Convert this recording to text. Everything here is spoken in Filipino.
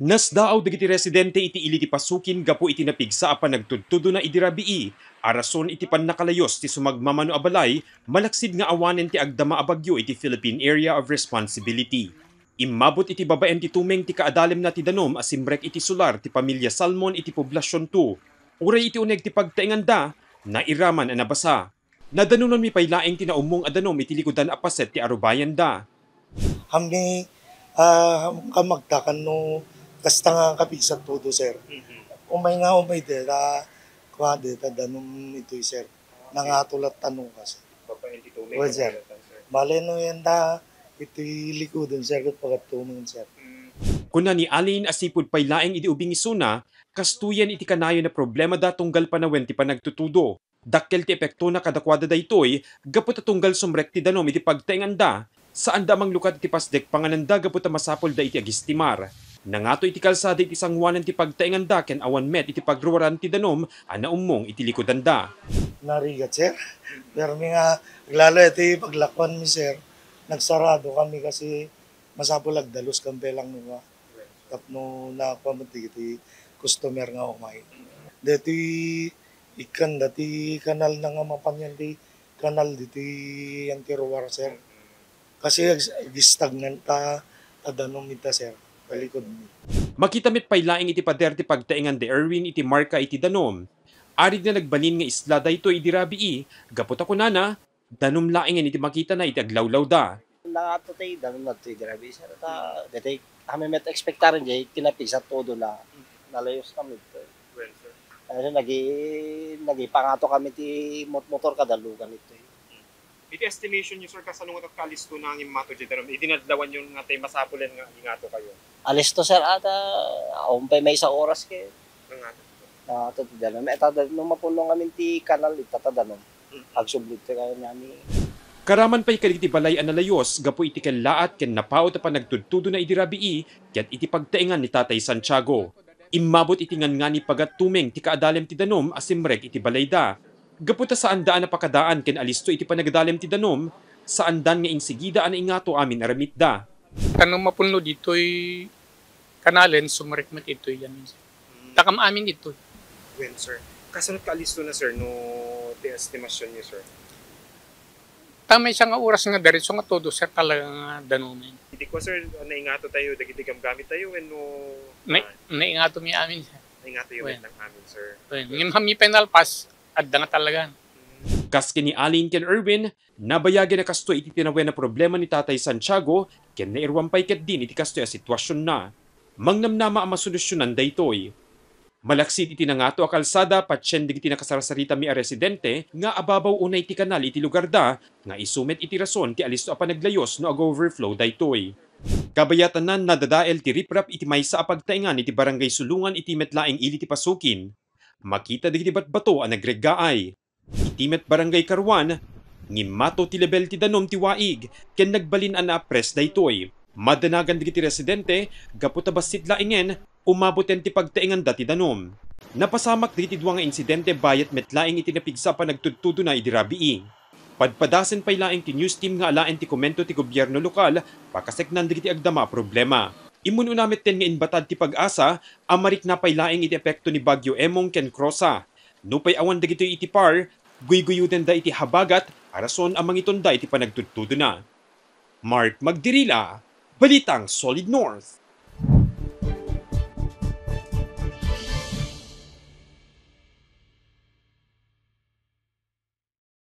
Nasdaaw dagiti residente iti ili ti pasukin gapo iti napigsa a panagtudtudo na idirabii, arason iti pannakalayos ti sumagmamano a balay, malaksid nga awanen ti agdama a bagyo iti Philippine Area of Responsibility. Immabot iti babaen ti tumeng ti kaadalem na ti danom asimbrek iti solar ti pamilya Salmon iti poblasyon 2. Uray iti uneg ti pagtaenganda, nairaman a nabasa. Nadanunon mi paylaeng ti naumong adanom iti likudan a paset ti arubayan da. Kami kamagtakan no kasta nga kapigsat todo sir. Umay deta kwa deta danom ito sir. Nangatulat tanong kasi. Well sir. Bale no yanda ito likudon sir kat pagatumon sir. Kuna ni Alin asipud paylaeng iti ubing isuna, kastuyan iti kanayo na problema da tunggal panawen ti panagtutudo. Dakkel ti epekto na kadakwada daytoy, gapot a tunggal sumrek ti danom iti pagtaenganda, saan da manglukad ti pasdek pangananda gapot a masapol da iti agistimar. Nangato iti kalsada iti sangwanan ti pagtaenganda ken awan met iti pagruwaran ti danom ana ummong iti likudanda. Narigat sir. Pero nga lalo iti paglakwan mi sir. Nagsarado kami kasi masapulag dalos kampelang nung tapno na pamunti iti customer nga umay. Dati ikan dati kanal na nga mapanyan di kanal diti yang tiruwar sir. Kasi gistagnan ta danom ita sir. Palikod mi. Makita met paylaeng iti pader ti pagtaengan de Erwin iti marka iti danom. Arid na nagbalin nga isla daytoy idirabii, gapot ako nana, danom laengen iti makita na iti aglawlaw da. Nangato tayo, danon na tayo grabe sir. Dati kami met expectaran jay tinapig sa todo na nalayos kami. Well, sir. Ano nagipangato kami ti motor kadalugan ito. Iti estimation nyo, sir, kasanong at kalisto na ang imato dyan, pero idinadlawan yung nga tayo masapulan nga ingato kayo. Alis to sir ata, umpay may sa oras kay. Nangato. Ito danon. Nung mapulong kami ti kanal, itatadanong. Agsublit kayo namin. Karaman pa'y kaliti balay analayos, gapo iti ken laat ken napaot a panagtudtudo na idirabii, ket iti pagtaengan ni Tatay Santiago. Immabot iti ngani pagat tumeng ti kaadalem ti danom asimrek iti balay da. Gaputa saan daan na pakadaan ken alisto iti panagadalem ti danom, saan dan nga insigida an ingato amin aramit da. Kanong mapunlo dito'y kanalen, sumarikmat ito yan. Takam amin ito. Well, sir. Kasanong kalisto na, sir, no ti estimasyon nyo, sir? Tamay siya nga oras nga daritso nga todo, sir, talaga nga danumin. Hindi ko, sir, naingato tayo, dagitigam gamit tayo, no... Naingato mi amin, sir. Naingato yung ng amin, sir. Ngayon kami penalpas, adda nga talaga. Kas ni Alin ken Erwin, nabayagi na kasto iti tinawen na problema ni Tatay Santiago, ken nairwampay ket din iti kasto a sitwasyon na. Mangnamnama ang masolusyonan daytoy. Malaksid iti nangato a kalsada patsen digiti nakasarasarita mi a residente nga ababaw unay ti kanal iti lugar da nga isumet iti rason ti alisto a panaglayos no ag-overflow daytoy. Kabayatan nan nadadael ti riprap iti maysa a pagtaengan iti barangay Sulungan iti metlaeng ili ti pasukin. Makita digiti batbato a nagreggaay. Iti met barangay Karuan, ngimmato ti lebel ti danom ti waig ken nagbalin an apres daytoy. Madanagan digiti residente gaputa basit laingen umaboten ti pagtaengan dati danom. Napasamak digiti duwa nga insidente bayat metlaeng iti napigsa pa nagtudtudo na idirabii. Padpadasen pay laeng ti news team nga alaen ti komento ti gobyerno lokal pakaseknan digiti agdama problema. Imun unamet ten nga inbatad ti pag-asa amarik na pay laeng iti epekto ni Bagyo Emong ken Crosa. Nupay awan dagito iti par, guyguyuden da iti habagat arason amang itonda iti panagtudtudo na. Mark Magdirila, Balitang Solid North.